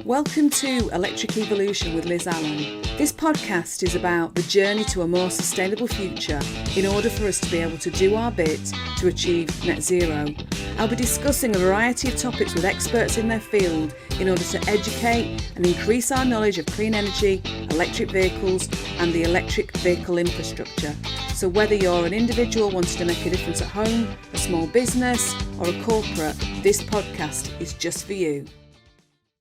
Welcome to Electric Evolution with Liz Allan. This podcast is about the journey to a more sustainable future in order for us to be able to do our bit to achieve net zero. I'll be discussing a variety of topics with experts in their field in order to educate and increase our knowledge of clean energy, electric vehicles and the electric vehicle infrastructure. So whether you're an individual wanting to make a difference at home, a small business or a corporate, this podcast is just for you.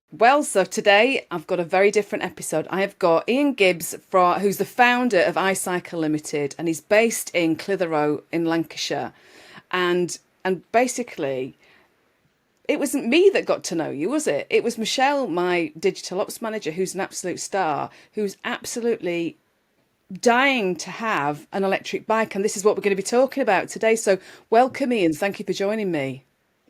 Well, so today I've got a very different episode. I have got Ian Gibbs, who's the founder of Icycle Limited, and he's based in Clitheroe in Lancashire. And basically, it wasn't me that got to know you, was it? It was Michelle, my digital ops manager, who's an absolute star, who's absolutely dying to have an electric bike. And this is what we're going to be talking about today. So welcome, Ian. Thank you for joining me.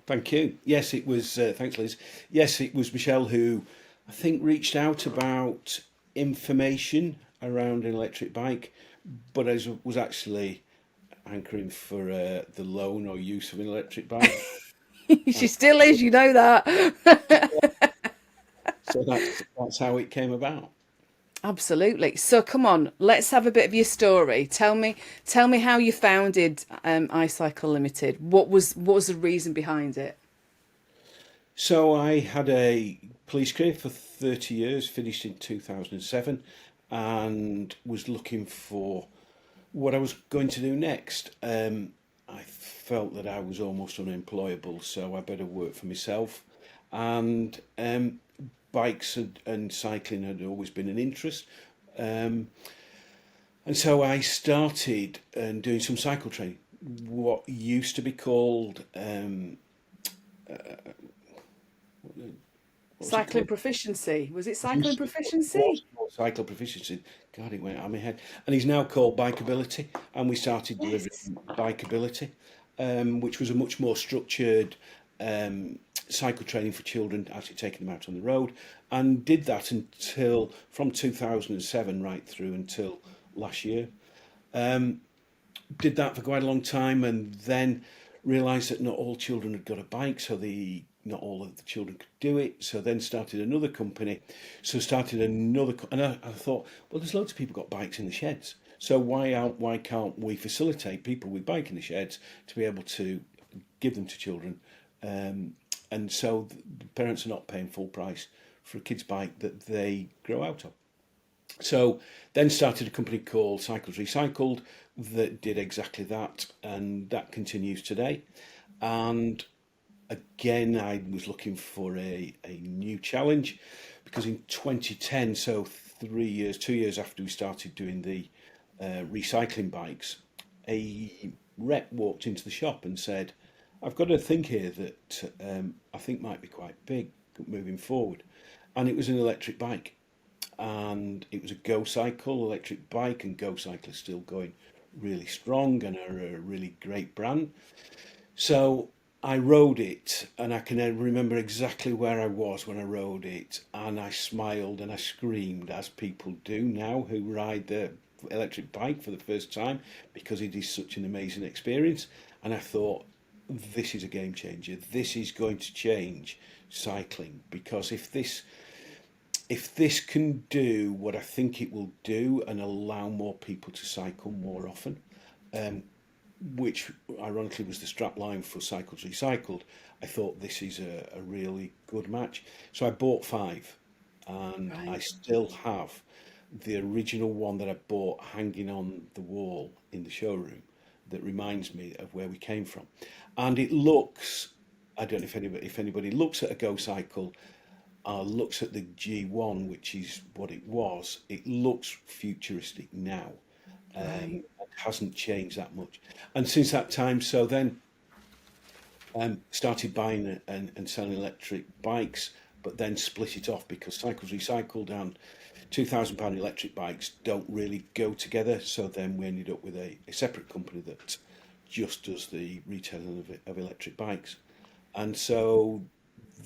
Thank you. Yes, it was, thanks Liz. Yes, it was Michelle who I think reached out about information around an electric bike, but I was actually hankering for the loan or use of an electric bike. She still is, you know that. So that's how it came about. Absolutely. So come on, let's have a bit of your story. Tell me how you founded Icycle Limited. What was the reason behind it? So I had a police career for 30 years, finished in 2007, and was looking for what I was going to do next. I felt that I was almost unemployable, so I better work for myself. And bikes and cycling had always been an interest, and so I started doing some cycle training, what used to be called cycling proficiency. Was it cycling proficiency? Cycle proficiency. God, it went out of my head. And he's now called Bikeability, and we started delivering Bikeability, which was a much more structured cycle training for children, actually taking them out on the road, and did that until from 2007 right through until last year. Did that for quite a long time, and then realised that not all children had got a bike, so not all of the children could do it. So then started another company. And I thought, well, there's loads of people got bikes in the sheds. So why can't we facilitate people with bike in the sheds to be able to give them to children? And so the parents are not paying full price for a kid's bike that they grow out of. So then started a company called Cycles Recycled that did exactly that, and that continues today. And again, I was looking for a new challenge, because in 2010, so 2 years after we started doing the recycling bikes, a rep walked into the shop and said, I've got a thing here that I think might be quite big moving forward. And it was an electric bike. And it was a GoCycle electric bike, and GoCycle is still going really strong and are a really great brand. So I rode it, and I can remember exactly where I was when I rode it, and I smiled and I screamed, as people do now who ride the electric bike for the first time, because it is such an amazing experience. And I thought, this is a game changer. This is going to change cycling, because if this can do what I think it will do and allow more people to cycle more often, which ironically was the strapline for Cycles Recycled, I thought this is a really good match. So I bought 5, and right. I still have the original one that I bought hanging on the wall in the showroom that reminds me of where we came from. And it looks, I don't know if anybody looks at a GoCycle, looks at the G1, which is what it was, it looks futuristic now. It hasn't changed that much. And since that time, so then started buying and selling electric bikes, but then split it off, because Cycles Recycled and £2,000 electric bikes don't really go together. So then we ended up with a separate company that just does the retailing of electric bikes. And so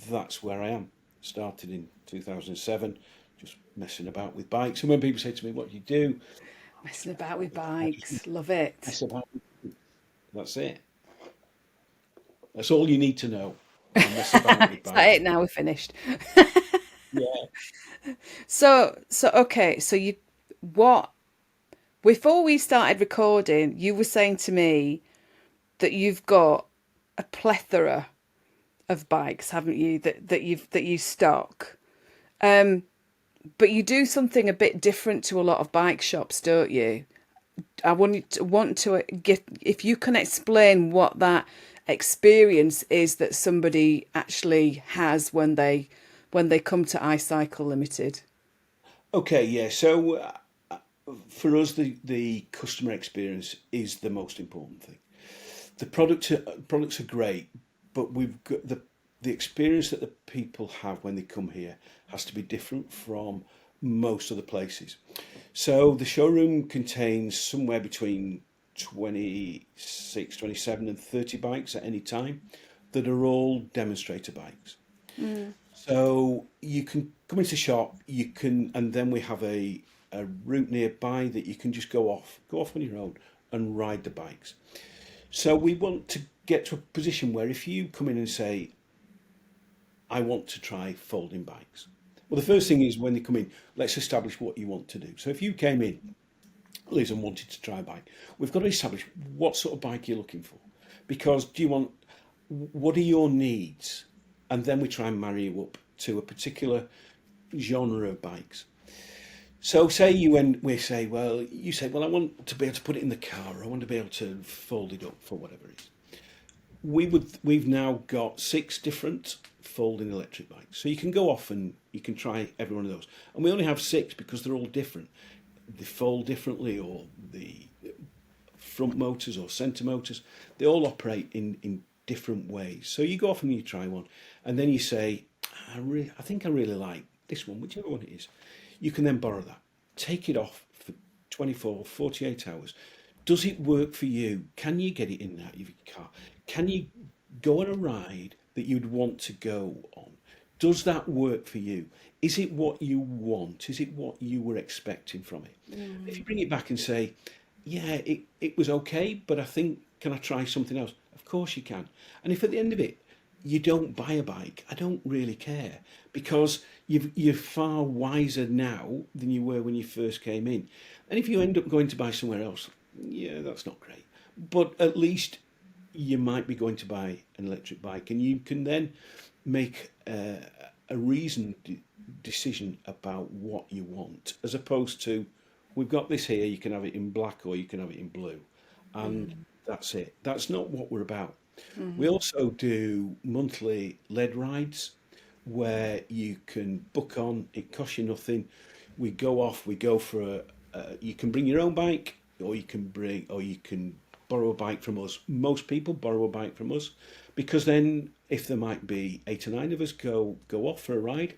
that's where I am. Started in 2007, just messing about with bikes. And when people say to me, what do you do? Messing about with bikes. Love it. Mess about. That's it. That's all you need to know. Mess about with bikes. That's it, now we're finished. Yeah, Okay. So what? Before we started recording, you were saying to me that you've got a plethora of bikes, haven't you? That you stock. But you do something a bit different to a lot of bike shops, don't you? I want to get, if you can explain what that experience is that somebody actually has when they come to Icycle Limited. Okay, yeah. So for us, the customer experience is the most important thing. The products are great, but we've got the experience that the people have when they come here has to be different from most other places. So the showroom contains somewhere between 26, 27, and 30 bikes at any time that are all demonstrator bikes. Mm. So you can come into the shop, you can, and then we have a route nearby that you can just go off on your own and ride the bikes. So we want to get to a position where if you come in and say, I want to try folding bikes. Well, the first thing is when they come in, let's establish what you want to do. So if you came in, Liz, and wanted to try a bike, we've got to establish what sort of bike you're looking for. Because what are your needs? And then we try and marry you up to a particular genre of bikes. So say we say, well, you say, well, I want to be able to put it in the car, or I want to be able to fold it up for whatever it is. We've now got 6 different folding electric bikes. So you can go off and you can try every one of those. And we only have 6 because they're all different. They fold differently, or the front motors or centre motors, they all operate in different ways. So you go off and you try one, and then you say, I think I really like this one, whichever one it is. You can then borrow that, take it off for 24, 48 hours. Does it work for you? Can you get it in and out of your car? Can you go on a ride that you'd want to go on? Does that work for you? Is it what you want? Is it what you were expecting from it? If you bring it back and say, yeah, it was okay, but I think, can I try something else? Of course you can. And if at the end of it, you don't buy a bike, I don't really care, because you're far wiser now than you were when you first came in. And if you end up going to buy somewhere else, yeah, that's not great. But at least you might be going to buy an electric bike, and you can then make a reasoned decision about what you want, as opposed to, we've got this here, you can have it in black or you can have it in blue, and that's it. That's not what we're about. We also do monthly lead rides where you can book on, it costs you nothing. We go off, we go for you can bring your own bike, or you can borrow a bike from us. Most people borrow a bike from us, because then if there might be 8 or 9 of us go off for a ride,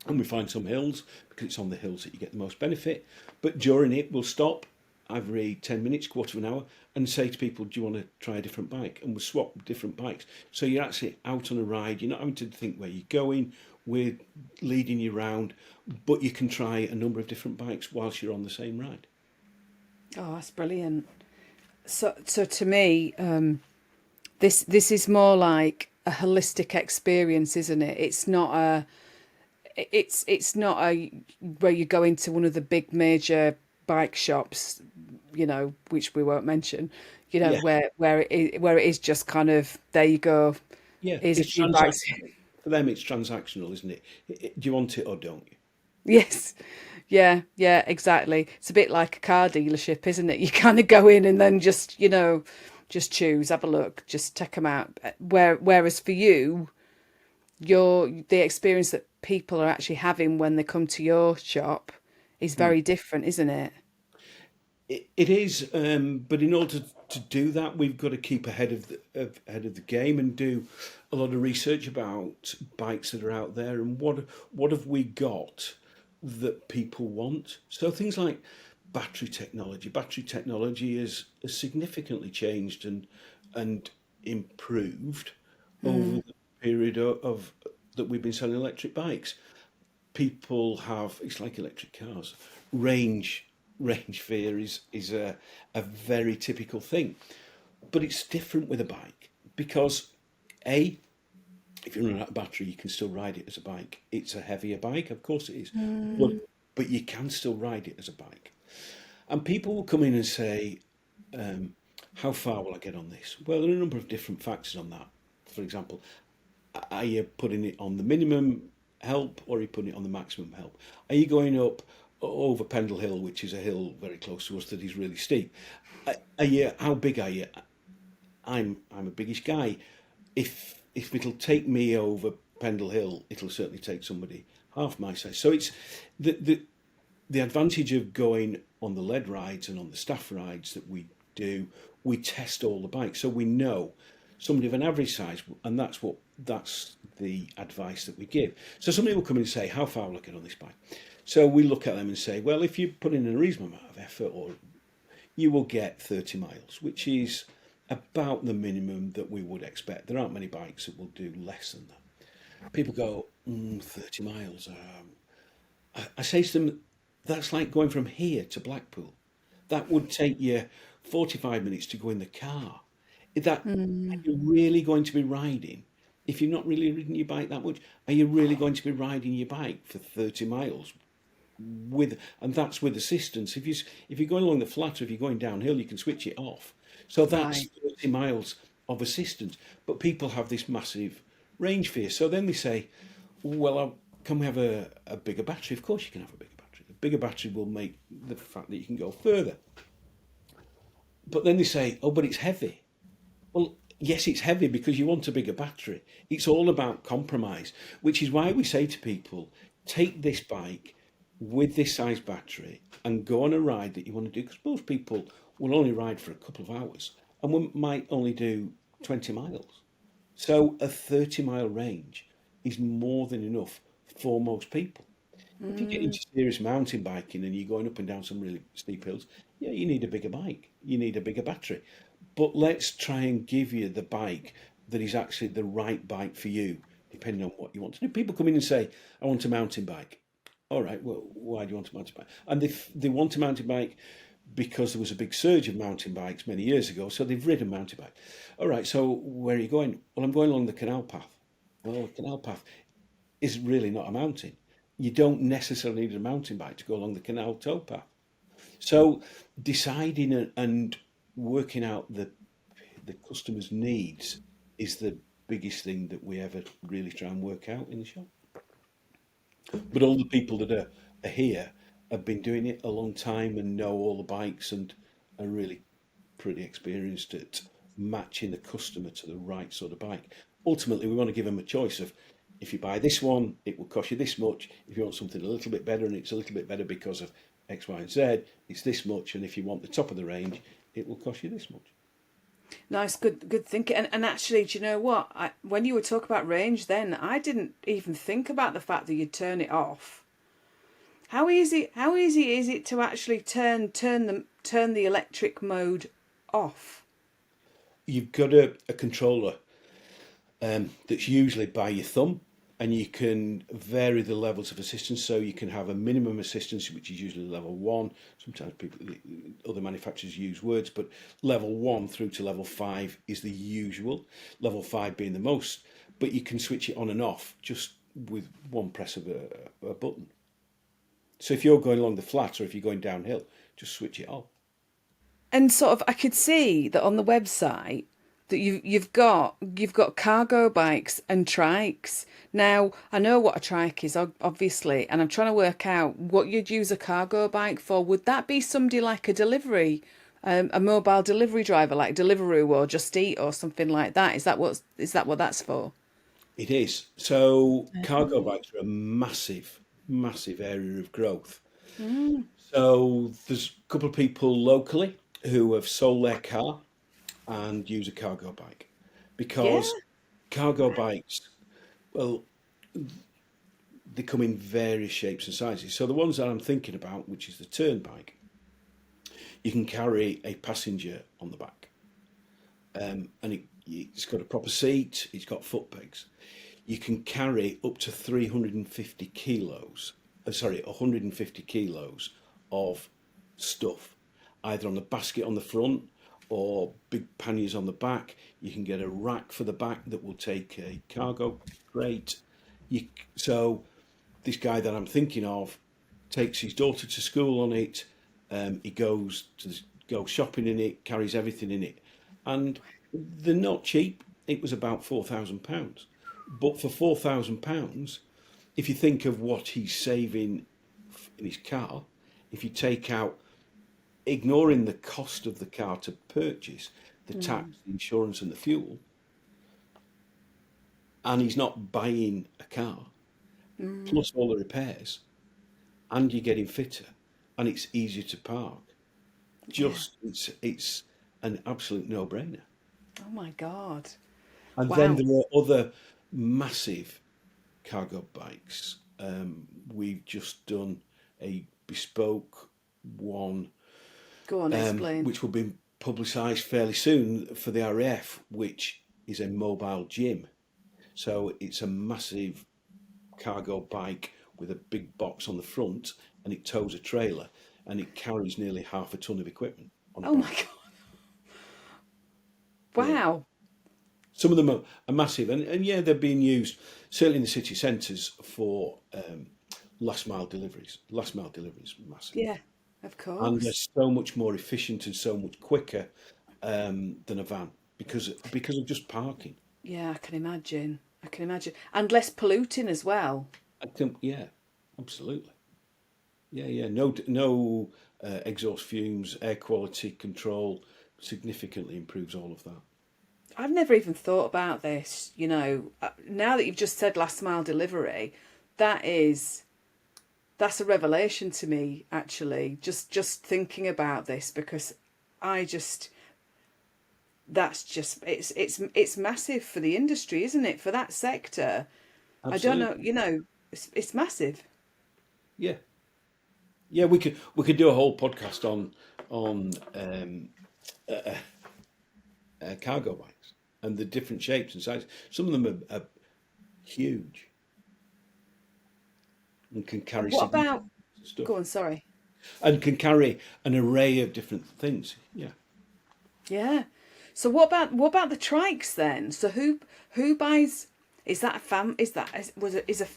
and we find some hills, because it's on the hills that you get the most benefit. But during it, we'll stop every 10 minutes, quarter of an hour, and say to people, do you want to try a different bike? And we'll swap different bikes. So you're actually out on a ride. You're not having to think where you're going. We're leading you around, but you can try a number of different bikes whilst you're on the same ride. Oh, that's brilliant. So to me, this is more like a holistic experience, isn't it? It's not a where you go into one of the big major bike shops, which we won't mention, Yeah, where it is just kind of, there you go, yeah. here's a It's few bikes. transactional. For them, it's transactional, isn't it? Do you want it or don't you? Yes. Yeah, exactly. It's a bit like a car dealership, isn't it? You kind of go in and then just choose, have a look, just check them out. Whereas for you, the experience that people are actually having when they come to your shop is very different, isn't it? It is, but in order to do that, we've got to keep ahead of the game and do a lot of research about bikes that are out there, and what have we got that people want. So things like battery technology. Battery technology has significantly changed and improved over the period of that we've been selling electric bikes. People have, it's like electric cars, range range fear is a very typical thing, but it's different with a bike because a if you run out of battery, you can still ride it as a bike. It's a heavier bike, of course it is, but you can still ride it as a bike. And people will come in and say, how far will I get on this? Well, there are a number of different factors on that. For example, are you putting it on the minimum help, or are you putting it on the maximum help? Are you going up over Pendle Hill, which is a hill very close to us that is really steep? How big are you? I'm a biggish guy. If it'll take me over Pendle Hill, it'll certainly take somebody half my size. So it's the advantage of going on the lead rides and on the staff rides that we do. We test all the bikes, so we know somebody of an average size, and that's the advice that we give. So somebody will come in and say, how far will I get on this bike? So we look at them and say, well, if you put in a reasonable amount of effort, or you will get 30 miles, which is about the minimum that we would expect. There aren't many bikes that will do less than that. People go, 30 miles. I say to them, that's like going from here to Blackpool. That would take you 45 minutes to go in the car. Are you really going to be riding? If you've not really ridden your bike that much, are you really going to be riding your bike for 30 miles? And that's with assistance. If you're going along the flat, or if you're going downhill, you can switch it off. So that's 30 miles of assistance. But people have this massive range fear. So then they say, well, can we have a bigger battery? Of course you can have a bigger battery. A bigger battery will make the fact that you can go further. But then they say, oh, but it's heavy. Well, yes, it's heavy because you want a bigger battery. It's all about compromise, which is why we say to people, take this bike with this size battery and go on a ride that you want to do, because most people will only ride for a couple of hours and we might only do 20 miles. So a 30-mile range is more than enough for most people. If you get into serious mountain biking and you're going up and down some really steep hills, yeah, you need a bigger bike. You need a bigger battery. But let's try and give you the bike that is actually the right bike for you, depending on what you want to do. People come in and say, I want a mountain bike. All right, well, why do you want a mountain bike? And they want a mountain bike because there was a big surge of mountain bikes many years ago, so they've ridden a mountain bike. All right, so where are you going? Well, I'm going along the canal path. Well, the canal path is really not a mountain. You don't necessarily need a mountain bike to go along the canal towpath. So deciding and working out the customer's needs is the biggest thing that we ever really try and work out in the shop. But all the people that are here have been doing it a long time and know all the bikes and are really pretty experienced at matching the customer to the right sort of bike. Ultimately, we want to give them a choice of, if you buy this one, it will cost you this much. If you want something a little bit better and it's a little bit better because of X, Y, and Z, it's this much. And if you want the top of the range, it will cost you this much. Nice, good thinking. And actually, do you know what? When you were talking about range then, I didn't even think about the fact that you'd turn it off. How easy is it to actually turn the electric mode off? You've got a controller that's usually by your thumb, and you can vary the levels of assistance. So you can have a minimum assistance, which is usually level 1. Sometimes other manufacturers use words, but level 1 through to level 5 is the usual, level 5 being the most. But you can switch it on and off just with one press of a button. So if you're going along the flat or if you're going downhill, just switch it off. And sort of, I could see that on the website that you've got cargo bikes and trikes. Now, I know what a trike is, obviously, and I'm trying to work out what you'd use a cargo bike for. Would that be somebody like a delivery, a mobile delivery driver like Deliveroo or Just Eat or something like that? Is that what that's for? It is. So cargo bikes are a massive area of growth. So there's a couple of people locally who have sold their car and use a cargo bike, because cargo bikes, well, they come in various shapes and sizes. So the ones that I'm thinking about, which is the turn bike, you can carry a passenger on the back, and it's got a proper seat, it's got foot pegs. You can carry up to 150 kilos of stuff, either on the basket on the front or big panniers on the back. You can get a rack for the back that will take a cargo crate. So this guy that I'm thinking of takes his daughter to school on it. He goes shopping in it, carries everything in it, and they're not cheap. It was about £4,000, but for £4,000, if you think of what he's saving in his car, if you take out, ignoring the cost of the car to purchase, the tax, the insurance, and the fuel, and he's not buying a car, plus all the repairs, and you're getting fitter, and it's easier to park. It's an absolute no-brainer. Oh my God. And Wow. then there are other massive cargo bikes. We've just done a bespoke one, Go on, explain. which will be publicised fairly soon for the RAF, which is a mobile gym. So it's a massive cargo bike with a big box on the front, and it tows a trailer, and it carries nearly half a ton of equipment on the Oh back. my God. Wow. Some of them are massive, and yeah, they're being used certainly in the city centres for last mile deliveries. Last mile deliveries, massive. Yeah, of And they're course. so much more efficient and so much quicker than a van because of just parking. Yeah, I can imagine. I can imagine. And less polluting as well. Yeah, absolutely. Yeah. No exhaust fumes, air quality control significantly improves all of that. I've never even thought about this, now that you've just said last mile delivery, that's a revelation to me, actually, just thinking about this, because it's massive for the industry, isn't it? For that sector. Absolutely. I don't know, it's massive. Yeah. Yeah, we could do a whole podcast on cargo bikes and the different shapes and sizes. Some of them are huge and can carry What about, significant stuff go on, sorry. and can carry an array of different things. Yeah. Yeah. So what about the trikes then? So who buys, is that a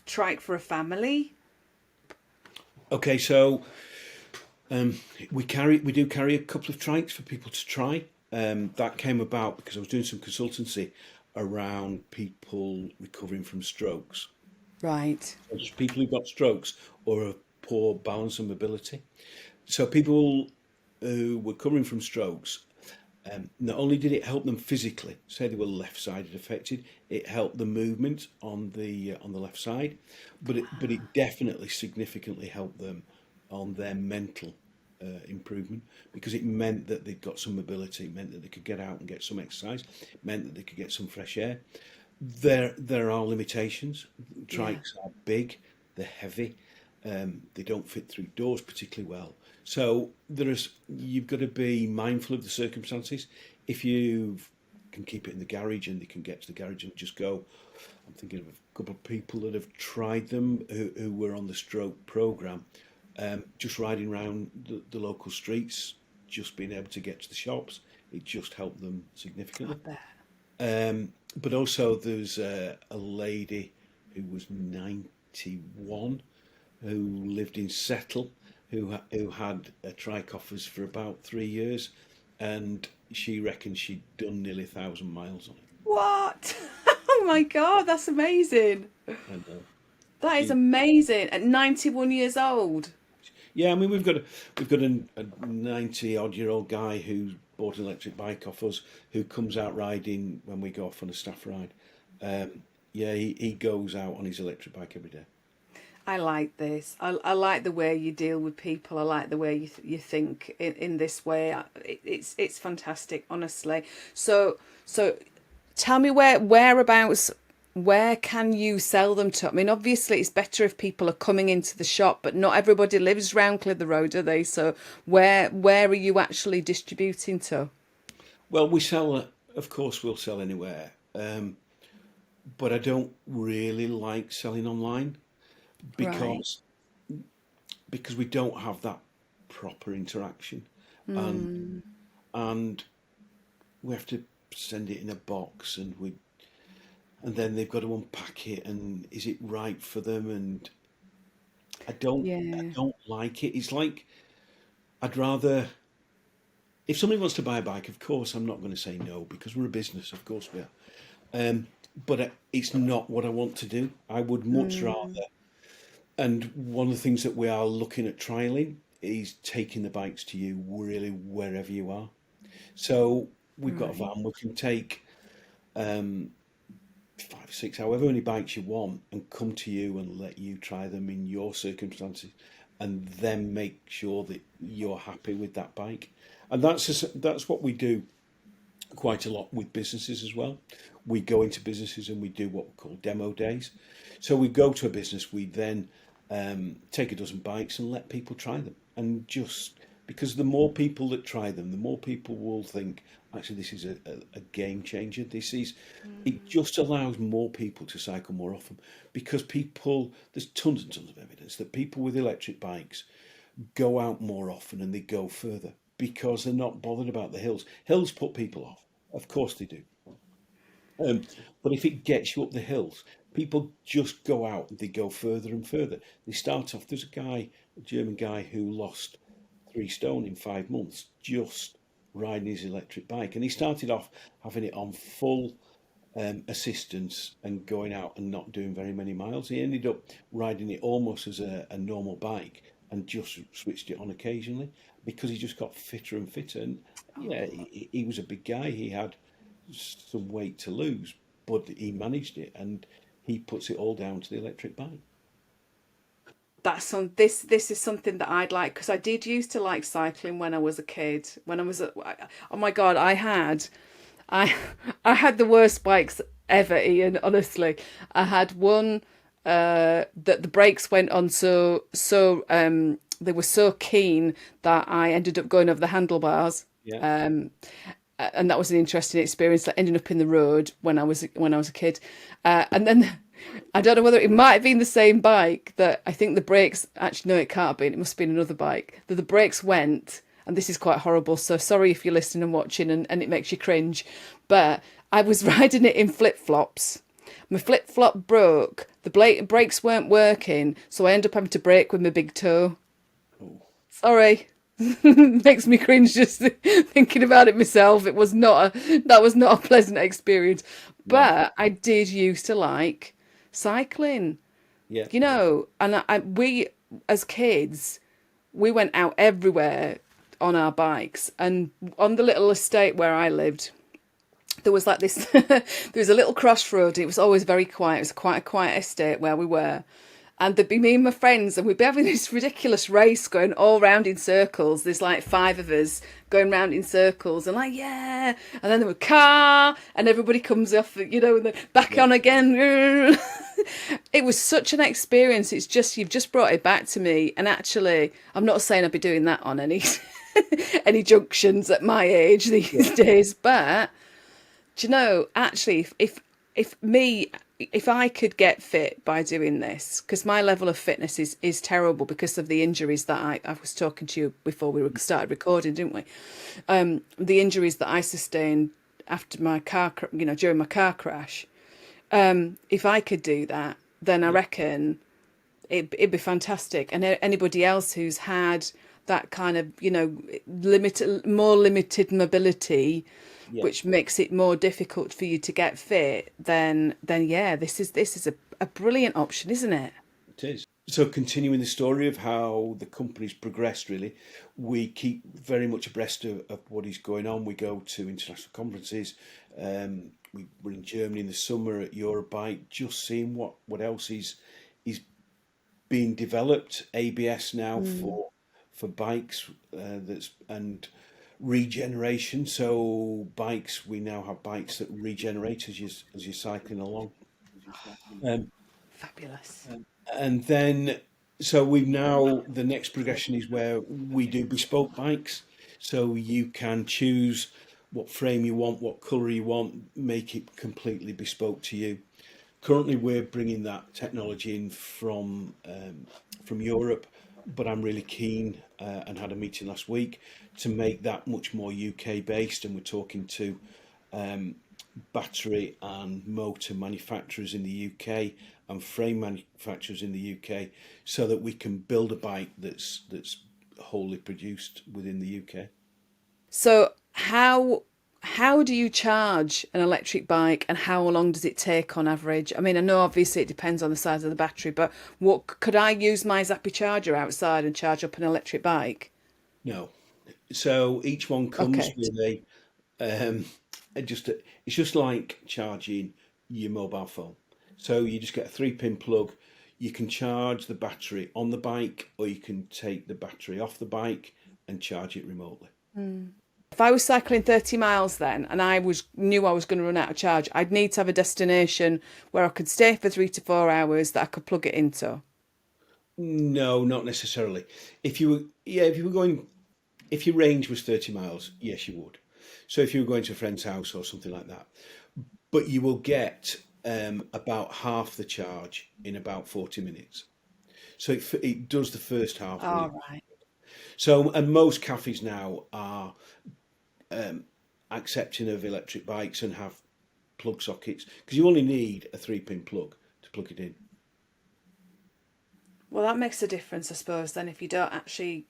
trike for a family? Okay, so we do carry a couple of trikes for people to try. That came about because I was doing some consultancy around people recovering from strokes. Right. So just people who've got strokes or have poor balance and mobility. So people who were recovering from strokes, not only did it help them physically, say they were left-sided affected, it helped the movement on the left side, but it definitely significantly helped them on their mental improvement, because it meant that they'd got some mobility, it meant that they could get out and get some exercise, it meant that they could get some fresh air. There are limitations. Trikes are big, they're heavy, they don't fit through doors particularly well. So you've got to be mindful of the circumstances. If you can keep it in the garage and they can get to the garage and just go, I'm thinking of a couple of people that have tried them who were on the stroke programme, just riding around the local streets, just being able to get to the shops, it just helped them significantly. I bet. But also there's a lady who was 91 who lived in Settle, who had a trike offers for about 3 years, and she reckons she'd done nearly 1,000 miles on it. What? Oh my God, that's amazing. And That is amazing. At 91 years old. yeah, I mean we've got a 90-odd-year-old guy who bought an electric bike off us, who comes out riding when we go off on a staff ride. He goes out on his electric bike every day. I like this. I like the way you deal with people. I like the way you think in this way. It's fantastic, honestly. So tell me whereabouts, where can you sell them to? I mean, obviously it's better if people are coming into the shop, but not everybody lives round Clitheroe Road, do they? So where are you actually distributing to? Well, of course we'll sell anywhere, but I don't really like selling online because we don't have that proper interaction, and we have to send it in a box, and then they've got to unpack it, and is it right for them? And I Yeah. don't like it. It's like I'd rather, if somebody wants to buy a bike, of course I'm not going to say no, because we're a business, of course we are. But it's not what I want to do. I would much rather, and one of the things that we are looking at trialing is taking the bikes to you really wherever you are. So we've got a Right. van. We can take 5, 6, however many bikes you want, and come to you and let you try them in your circumstances, and then make sure that you're happy with that bike. And that's what we do quite a lot with businesses as well. We go into businesses and we do what we call demo days. So we go to a business, we then take a dozen bikes and let people try them. And just because the more people that try them, the more people will think, actually, this is a game changer. It just allows more people to cycle more often, because there's tons and tons of evidence that people with electric bikes go out more often and they go further because they're not bothered about the hills. Hills put people off. Of course they do. Um, but if it gets you up the hills, people just go out and they go further and further. They start off, there's a German guy who lost 3 stone in 5 months just riding his electric bike. And he started off having it on full assistance and going out and not doing very many miles. He ended up riding it almost as a normal bike and just switched it on occasionally, because he just got fitter and fitter. And yeah, he was a big guy. He had some weight to lose, but he managed it, and he puts it all down to the electric bike. This is something that I'd like, because I did used to like cycling when I was a kid. Oh my God, I I had the worst bikes ever, Ian, honestly. I had one that the brakes went on they were so keen that I ended up going over the handlebars. Yeah, And that was an interesting experience, that ended up in the road when I was a kid. And then I don't know whether it might have been the same bike, that I think the brakes, actually no, it can't have been, it must have been another bike, that the brakes went, and this is quite horrible, so sorry if you're listening and watching and it makes you cringe, but I was riding it in flip-flops. My flip-flop broke, the brakes weren't working, so I ended up having to brake with my big toe. Sorry. Makes me cringe just thinking about it myself. That was not a pleasant experience. no, But I did used to like cycling, yeah, and we as kids, we went out everywhere on our bikes, and on the little estate where I lived, there was like this there was a little crossroad. It was always very quiet. It was quite a quiet estate where we were. And there'd be me and my friends, and we'd be having this ridiculous race going all round in circles. There's like 5 of us going round in circles, and like, yeah. And then there were car, and everybody comes off, and then back yeah. on again. It was such an experience. It's just, you've just brought it back to me. And actually, I'm not saying I'd be doing that on any any junctions at my age these days, but do you know, actually, if I could get fit by doing this, because my level of fitness is terrible because of the injuries that I was talking to you before we started recording, didn't we? The injuries that I sustained after my during my car crash. If I could do that, then I reckon it'd be fantastic. And anybody else who's had that kind of, more limited mobility, Yeah, which makes it more difficult for you to get fit, then yeah, this is a brilliant option, isn't it? it is. So continuing the story of how the company's progressed, really, we keep very much abreast of what is going on. We go to international conferences. We were in Germany in the summer at Eurobike, just seeing what else is being developed. ABS now for bikes, and regeneration. So bikes, we now have bikes that regenerate as you're cycling along. Um, Fabulous. and then, so we've now, the next progression is where we do bespoke bikes. So you can choose what frame you want, what colour you want, make it completely bespoke to you. Currently, we're bringing that technology in from Europe. but I'm really keen and had a meeting last week to make that much more UK based, and we're talking to battery and motor manufacturers in the UK and frame manufacturers in the UK, so that we can build a bike that's wholly produced within the UK. So how do you charge an electric bike, and how long does it take on average? I mean, I know obviously it depends on the size of the battery, but what could I use my Zappy charger outside and charge up an electric bike? No, so each one comes Okay. with um, it's just like charging your mobile phone. So you just get a 3-pin plug. You can charge the battery on the bike, or you can take the battery off the bike and charge it remotely. If I was cycling 30 miles then, and knew I was going to run out of charge, I'd need to have a destination where I could stay for 3 to 4 hours that I could plug it into. No, not necessarily. If you were going, if your range was 30 miles, yes, you would. So if you were going to a friend's house or something like that, but you will get about half the charge in about 40 minutes. So it does the first half really. All right. So, and most cafes now are accepting of electric bikes and have plug sockets, because you only need a 3-pin plug to plug it in. Well, that makes a difference, I suppose, then if you don't actually,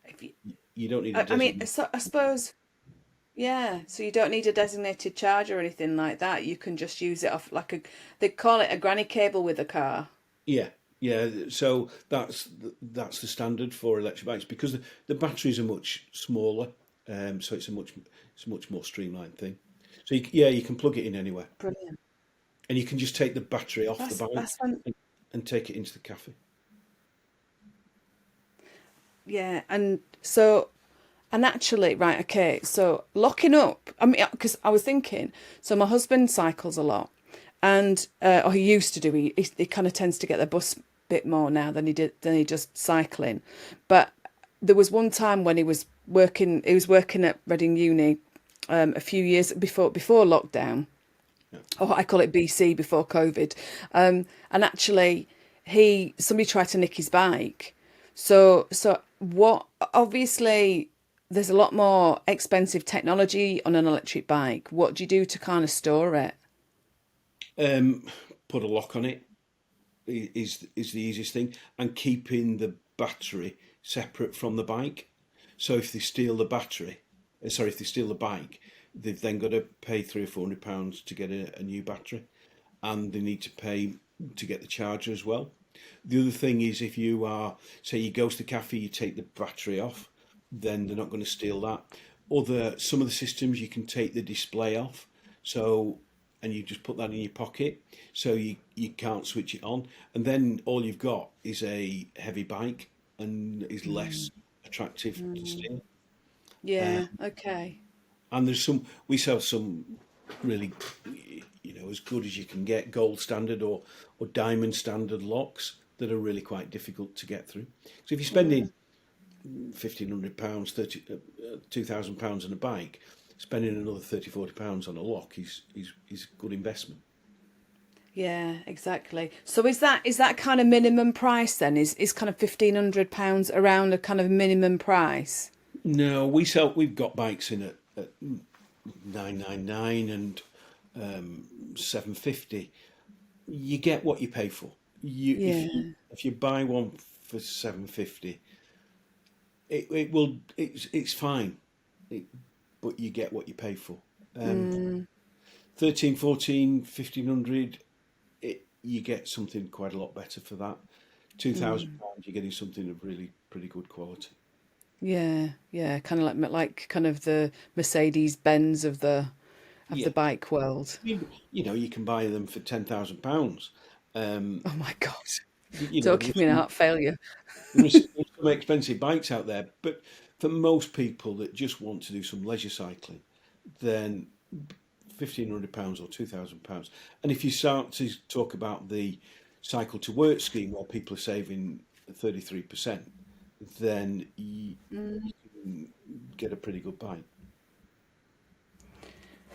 if you, You don't need a I mean, designated. so I suppose, yeah, so you don't need a designated charger or anything like that. You can just use it off they call it a granny cable with a car. Yeah, yeah. So that's the standard for electric bikes, because the batteries are much smaller. So it's a much more streamlined thing. So you can plug it in anywhere, Brilliant. and you can just take the battery off the bike That's fun. and take it into the cafe. Yeah, and actually, right, okay, so locking up, I mean, because I was thinking, so my husband cycles a lot, and or he used to do. He kind of tends to get the bus bit more now than he just cycling. But there was one time when he was working. He was working at Reading Uni a few years before lockdown, Yeah. or I call it BC, before COVID. And actually, somebody tried to nick his bike. So what? Obviously, there's a lot more expensive technology on an electric bike. What do you do to kind of store it? Um, Put a lock on it is the easiest thing, and keeping the battery separate from the bike. So if they steal the battery, if they steal the bike, they've then got to pay £300 or £400 to get a new battery, and they need to pay to get the charger as well. The other thing is, if you are, say, you go to the cafe, you take the battery off, then they're not going to steal that. Some of the systems you can take the display off, so, and you just put that in your pocket, so you can't switch it on, and then all you've got is a heavy bike and is less attractive to steal. Uh, Yeah, okay. and we sell some really, as good as you can get, gold standard or diamond standard locks that are really quite difficult to get through. So if you're spending £1,500, £2,000 on a bike, spending another £30, £40 on a lock is a good investment. Yeah, exactly. So is that kind of minimum price then? Is kind of £1,500 around a kind of minimum price? No, we've got bikes in at 999 and 750. You get what you pay for. Yeah. If you buy one for 750, it's fine, but you get what you pay for. 13, 14, 1500, you get something quite a lot better for that. £2,000, you're getting something of really pretty good quality. Yeah, yeah, kind of like kind of the Mercedes Benz of Yeah, the bike world. you can buy them for £10,000. Um, Oh my God. Don't There's give me an heart failure. some expensive bikes out there, but for most people that just want to do some leisure cycling, then £1,500 or £2,000. And if you start to talk about the cycle to work scheme where people are saving 33%, then you can get a pretty good bike.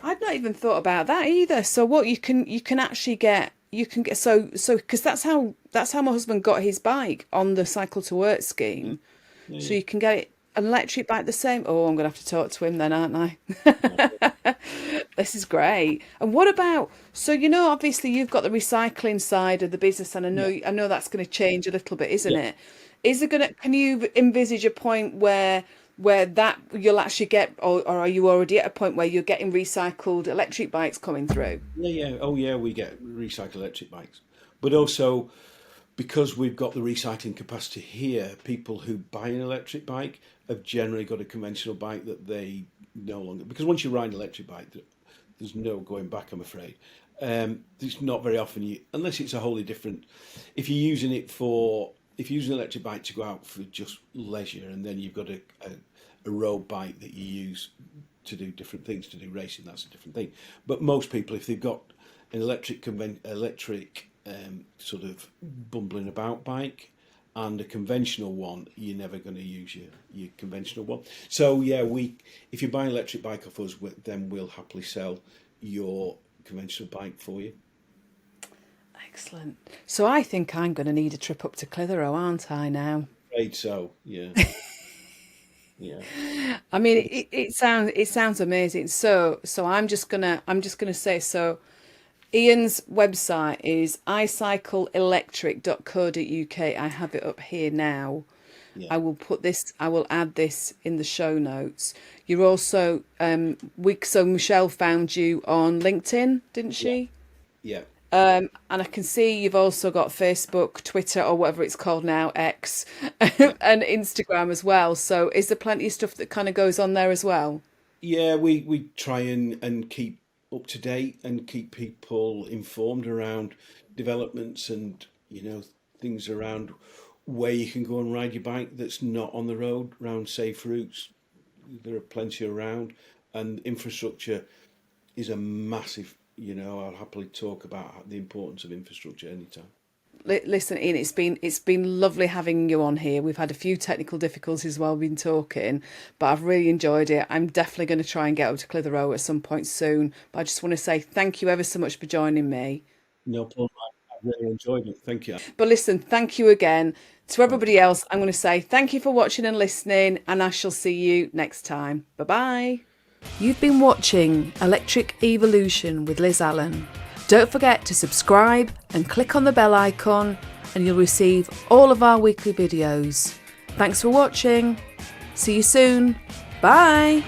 I've not even thought about that either. So what you can actually get you can get so because that's how my husband got his bike, on the Cycle to Work scheme. Yeah, So yeah. you can get it an electric bike the same. Oh, I'm gonna have to talk to him then, aren't I? This is great. And what about, so obviously you've got the recycling side of the business, and Yeah. I know that's going to change a little bit, isn't it? Is it gonna? Can you envisage a point where that you'll actually get, or are you already at a point where you're getting recycled electric bikes coming through? Yeah, yeah. Oh, yeah, we get recycled electric bikes. But also, because we've got the recycling capacity here, people who buy an electric bike have generally got a conventional bike that they no longer... Because once you ride an electric bike, there's no going back, I'm afraid. It's not very often, unless it's a wholly different... If you're using it for... If you're using an electric bike to go out for just leisure, and then you've got a road bike that you use to do different things, to do racing, that's a different thing. But most people, if they've got an electric sort of bumbling about bike and a conventional one, you're never going to use your conventional one. So yeah, if you buy an electric bike off us, then we'll happily sell your conventional bike for you. Excellent. So I think I'm going to need a trip up to Clitheroe, aren't I now? Afraid so, yeah. Yeah. I mean, it sounds amazing. So I'm just gonna say, so Ian's website is icycleelectric.co.uk. I have it up here now. Yeah. I will add this in the show notes. You're also so Michelle found you on LinkedIn, didn't she? Yeah. And I can see you've also got Facebook, Twitter, or whatever it's called now, X, and Instagram as well. So is there plenty of stuff that kind of goes on there as well? Yeah, we try and keep up to date and keep people informed around developments and things around where you can go and ride your bike that's not on the road, around safe routes. There are plenty around, and infrastructure is a massive. I'll happily talk about the importance of infrastructure anytime. Listen, Ian, it's been lovely having you on here. We've had a few technical difficulties while we've been talking, but I've really enjoyed it. I'm definitely going to try and get up to Clitheroe at some point soon. But I just want to say thank you ever so much for joining me. No problem. I really enjoyed it. Thank you. But listen, thank you again. To everybody else, I'm going to say thank you for watching and listening, and I shall see you next time. Bye-bye. You've been watching Electric Evolution with Liz Allan. Don't forget to subscribe and click on the bell icon, and you'll receive all of our weekly videos. Thanks for watching. See you soon. Bye.